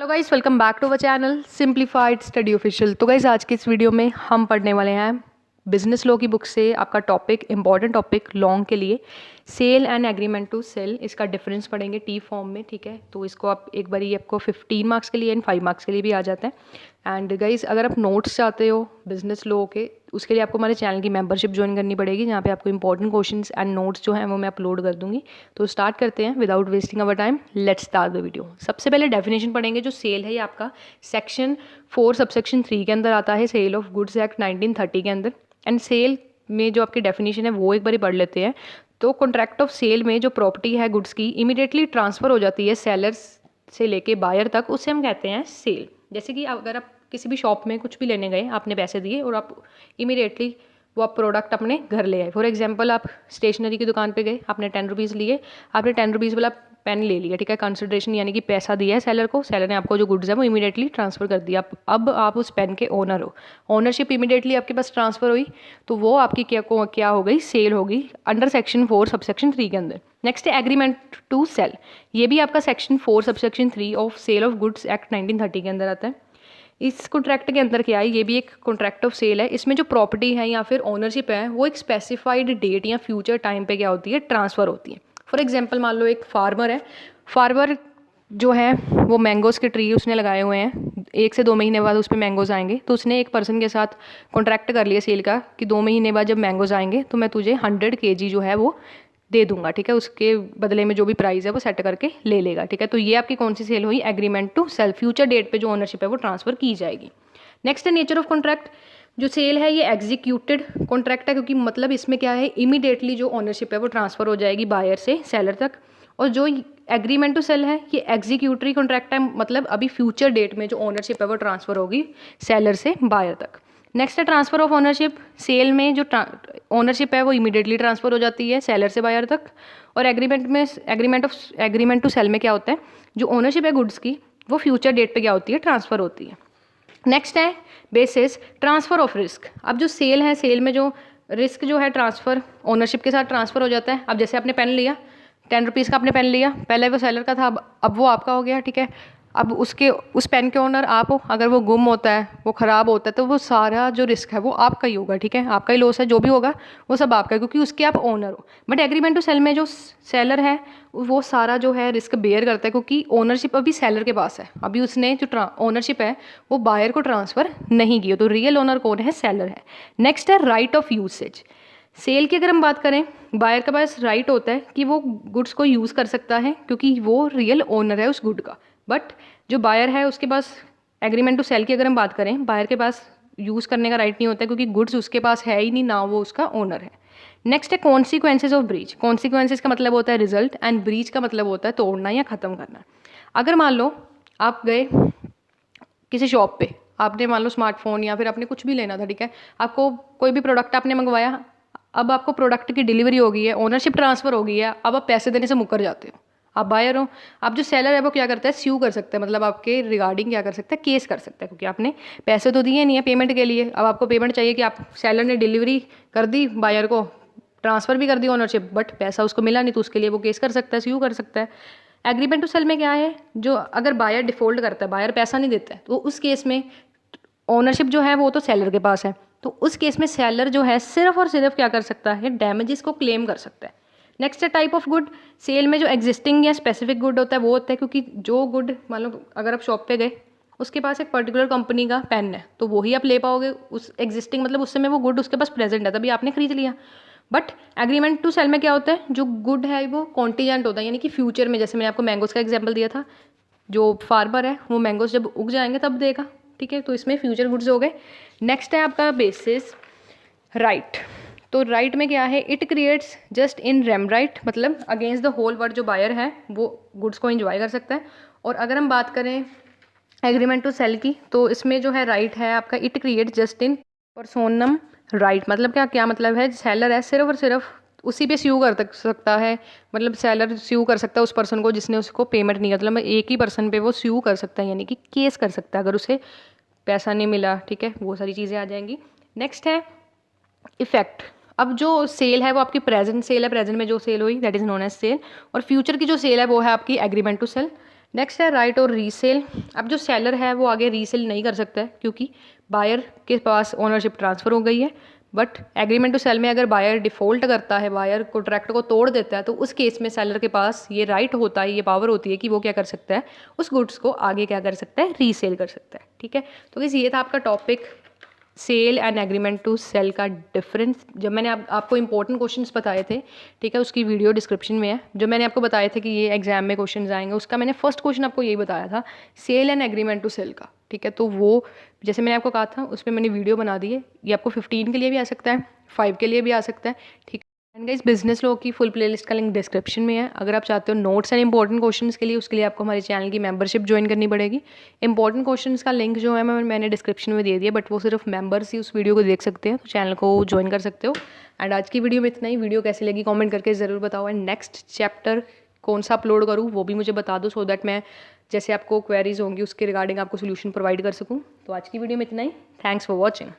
Hello guys, welcome back to our channel simplified study official. तो guys आज की इस वीडियो में हम पढ़ने वाले हैं बिजनेस लॉ की बुक से आपका टॉपिक, इंपॉर्टेंट टॉपिक लॉन्ग के लिए, sale and agreement to sale. इसका डिफरेंस पढ़ेंगे टी फॉर्म में, ठीक है। तो इसको आप एक बार ये आपको 15 मार्क्स के लिए एंड 5 मार्क्स के लिए भी आ जाता है। एंड गाइस अगर आप नोट्स चाहते हो बिजनेस लॉ के, उसके लिए आपको हमारे चैनल की मेंबरशिप ज्वाइन करनी पड़ेगी, जहाँ पे आपको इंपॉर्टेंट क्वेश्चंस एंड नोट्स जो हैं वो मैं अपलोड कर दूंगी। तो स्टार्ट करते हैं without wasting our time, let's start the video. सबसे पहले डेफिनेशन पढ़ेंगे। जो सेल है ये आपका सेक्शन 4 सबसेक्शन 3 के अंदर आता है, सेल ऑफ गुड्स एक्ट 1930 के अंदर। एंड सेल में जो आपकी डेफिनेशन है वो एक बार ही पढ़ लेते हैं। तो कॉन्ट्रैक्ट ऑफ सेल में जो प्रॉपर्टी है गुड्स की इमीडिएटली ट्रांसफ़र हो जाती है सेलर्स से लेके बायर तक, उससे हम कहते हैं सेल। जैसे कि अगर आप किसी भी शॉप में कुछ भी लेने गए, आपने पैसे दिए और आप इमीडिएटली वो आप प्रोडक्ट अपने घर ले आए। फॉर एग्जांपल आप स्टेशनरी की दुकान पे गए, आपने 10 रुपीज़ लिए, आपने 10 रुपीज़ वाला पेन ले लिया, ठीक है। कंसिडरेशन यानी कि पैसा दिया है सेलर को, सेलर ने आपको जो गुड्स है वो इमीडिएटली ट्रांसफ़र कर दिया। अब आप उस पेन के ओनर हो, ओनरशिप इमीडिएटली आपके पास ट्रांसफ़र हुई, तो वो आपकी क्या हो गई, सेल होगी अंडर सेक्शन 4 सबसेक्शन 3 के अंदर। नेक्स्ट है एग्रीमेंट टू सेल। ये भी आपका section 4 subsection 3 of sale of goods act 1930 के अंदर आता है। इस कॉन्ट्रैक्ट के अंदर क्या है, ये भी एक कॉन्ट्रैक्ट ऑफ सेल है। इसमें जो प्रॉपर्टी है या फिर ओनरशिप है वो एक स्पेसिफाइड डेट या फ्यूचर टाइम पे क्या होती है, ट्रांसफ़र होती है। फॉर एग्जांपल मान लो एक फार्मर है, फार्मर जो है वो मैंगोज़ के ट्री उसने लगाए हुए हैं, 1 से 2 महीने बाद उस पर मैंगोज़ आएंगे। तो उसने एक पर्सन के साथ कॉन्ट्रैक्ट कर लिया सेल का कि 2 महीने बाद जब मैंगोज़ आएंगे तो मैं तुझे 100 kg जो है वो दे दूंगा, ठीक है। उसके बदले में जो भी प्राइस है वो सेट करके ले लेगा, ठीक है। तो ये आपकी कौन सी सेल हुई, agreement to sale. Future date पे जो ओनरशिप है वो ट्रांसफ़र की जाएगी। नेक्स्ट है नेचर ऑफ कॉन्ट्रैक्ट। जो सेल है ये एग्जीक्यूटेड कॉन्ट्रैक्ट है, क्योंकि मतलब इसमें क्या है, इमीडिएटली जो ओनरशिप है वो ट्रांसफ़र हो जाएगी बायर से सेलर तक। और जो एग्रीमेंट टू सेल है ये एग्जीक्यूटरी कॉन्ट्रैक्ट है, मतलब अभी फ्यूचर डेट में जो ओनरशिप है वो ट्रांसफ़र होगी सेलर से बायर तक। नेक्स्ट है ट्रांसफ़र ऑफ ओनरशिप। सेल में जो ओनरशिप है वो इमीडिएटली ट्रांसफ़र हो जाती है सेलर से बायर तक। और एग्रीमेंट टू सेल में क्या होता है, जो ओनरशिप है गुड्स की वो फ्यूचर डेट पे क्या होती है, ट्रांसफ़र होती है। नेक्स्ट है बेसिस ट्रांसफ़र ऑफ रिस्क। अब जो सेल है, सेल में जो रिस्क जो है ट्रांसफ़र ओनरशिप के साथ ट्रांसफ़र हो जाता है। अब जैसे आपने पेन लिया, 10 रुपीज़ का आपने पेन लिया, पहले वो सेलर का था, अब वो आपका हो गया, ठीक है। अब उस पेन के ओनर आप हो, अगर वो गुम होता है, वो ख़राब होता है, तो वो सारा जो रिस्क है वो आपका ही होगा, ठीक है। आपका ही लॉस है, जो भी होगा वो सब आपका है, क्योंकि उसके आप ओनर हो। बट एग्रीमेंट टू सेल में जो सेलर है वो सारा जो है रिस्क बेयर करता है, क्योंकि ओनरशिप अभी सेलर के पास है, अभी उसने जो ओनरशिप है वो बायर को ट्रांसफ़र नहीं की, तो रियल ओनर कौन है, सेलर है। नेक्स्ट है राइट ऑफ यूसेज। सेल की अगर हम बात करें, बायर के पास राइट होता है कि वो गुड्स को यूज़ कर सकता है, क्योंकि वो रियल ओनर है उस गुड का। बट जो बायर है उसके पास, एग्रीमेंट टू सेल की अगर हम बात करें, बायर के पास यूज़ करने का राइट नहीं होता है, क्योंकि गुड्स उसके पास है ही नहीं, ना वो उसका ओनर है। नेक्स्ट है कॉन्सिक्वेंसेज ऑफ ब्रीच। कॉन्सिक्वेंसेज का मतलब होता है रिजल्ट, एंड ब्रीच का मतलब होता है तोड़ना या ख़त्म करना। अगर मान लो आप गए किसी शॉप पे, आपने मान लो स्मार्टफोन या फिर आपने कुछ भी लेना था, ठीक है। आपको कोई भी प्रोडक्ट आपने मंगवाया, अब आपको प्रोडक्ट की डिलीवरी हो गई है, ओनरशिप ट्रांसफ़र हो गई है, अब आप पैसे देने से मुकर जाते हो, आप बायर हो। अब जो सेलर है वो क्या करता है, स्यू कर सकता है, मतलब आपके रिगार्डिंग क्या कर सकता है, केस कर सकता है, क्योंकि आपने पैसे तो दिए नहीं है पेमेंट के लिए। अब आपको पेमेंट चाहिए कि आप, सेलर ने डिलीवरी कर दी बायर को, ट्रांसफ़र भी कर दी ओनरशिप, बट पैसा उसको मिला नहीं, तो उसके लिए वो केस कर सकता है, स्यू कर सकता है। एग्रीमेंट टू सेल में क्या है, जो अगर बायर डिफ़ॉल्ट करता है, बायर पैसा नहीं देता है, तो उस केस में ओनरशिप जो है वो तो सेलर के पास है, तो उस केस में सेलर जो है सिर्फ और सिर्फ क्या कर सकता है, डैमेजेस को क्लेम कर सकता है। नेक्स्ट है टाइप ऑफ गुड। सेल में जो एग्जिस्टिंग या स्पेसिफिक गुड होता है वो होता है, क्योंकि जो गुड मान लो अगर आप शॉप पे गए, उसके पास एक पर्टिकुलर कंपनी का पेन है, तो वही आप ले पाओगे, उस एग्जिस्टिंग मतलब उस समय वो गुड उसके पास प्रेजेंट है, तभी आपने खरीद लिया। बट एग्रीमेंट टू सेल में क्या होता है, जो गुड है वो कॉन्टीजेंट होता है, यानी कि फ्यूचर में, जैसे मैंने आपको मैंगोज़ का एग्जाम्पल दिया था, जो फार्मर है वो मैंगोज़ जब उग जाएंगे तब देगा, ठीक है। तो इसमें फ्यूचर गुड्स हो गए। नेक्स्ट है आपका बेसिस राइट। तो राइट में क्या है, it creates just in rem right, मतलब अगेंस्ट द होल वर्ल्ड जो बायर है वो गुड्स को एंजॉय कर सकता है। और अगर हम बात करें एग्रीमेंट टू सेल की, तो इसमें जो है राइट है आपका, it create just in personam right, मतलब क्या मतलब है, सेलर है सिर्फ और सिर्फ उसी पे स्यू कर सकता है, मतलब सेलर स्यू कर सकता है उस पर्सन को जिसने उसको पेमेंट नहीं किया, मतलब एक ही पर्सन पे वो स्यू कर सकता है, यानी कि केस कर सकता है अगर उसे पैसा नहीं मिला, ठीक है। वो सारी चीज़ें आ जाएंगी। नेक्स्ट है इफेक्ट। अब जो सेल है वो आपकी प्रेजेंट सेल है, प्रेजेंट में जो सेल हुई that is known as sale, और फ्यूचर की जो सेल है वो है आपकी एग्रीमेंट टू सेल। नेक्स्ट है राइट और रीसेल। अब जो सेलर है वो आगे रीसेल नहीं कर सकता है क्योंकि बायर के पास ओनरशिप ट्रांसफ़र हो गई है। बट एग्रीमेंट टू सेल में अगर बायर डिफ़ॉल्ट करता है, बायर कॉन्ट्रैक्ट को तोड़ देता है, तो उस केस में सेलर के पास ये राइट होता है, ये पावर होती है कि वो क्या कर सकता है, उस गुड्स को आगे क्या कर सकता है, रीसेल कर सकता है। ठीक है, तो गाइस ये था आपका topic sale and agreement to sale का डिफरेंस। जब मैंने आपको इंपॉर्टेंट क्वेश्चंस बताए थे, ठीक है, उसकी वीडियो डिस्क्रिप्शन में है। जो मैंने आपको बताए थे कि ये एग्जाम में क्वेश्चंस आएंगे, उसका मैंने फर्स्ट क्वेश्चन आपको यही बताया था, sale and agreement to sale का। ठीक है, तो वो जैसे मैंने आपको कहा था उस पर मैंने वीडियो बना दी है। ये आपको 15 के लिए भी आ सकता है, 5 के लिए भी आ सकता है। ठीक है, एंड गाइस बिजनेस लॉ की फुल प्लेलिस्ट का लिंक डिस्क्रिप्शन में है। अगर आप चाहते हो नोट्स एंड इंपॉर्टेंट क्वेश्चंस के लिए, उसके लिए आपको हमारे चैनल की मेंबरशिप ज्वाइन करनी पड़ेगी। इंपॉर्टेंट क्वेश्चंस का लिंक जो है मैंने डिस्क्रिप्शन में दे दिया, बट वो सिर्फ मेंबर्स ही उस वीडियो को देख सकते हैं, तो चैनल को ज्वाइन कर सकते हो। एंड आज की वीडियो में इतना ही। वीडियो कैसी लगी कॉमेंट करके ज़रूर बताओ। एंड नेक्स्ट चैप्टर कौन सा अपलोड करूँ वो भी मुझे बता दो, सो दैट मैं जैसे आपको क्वेरीज होंगी उसके रिगार्डिंग आपको सोल्यूशन प्रोवाइड कर सकूँ। तो आज की वीडियो में इतना ही। Thanks for watching.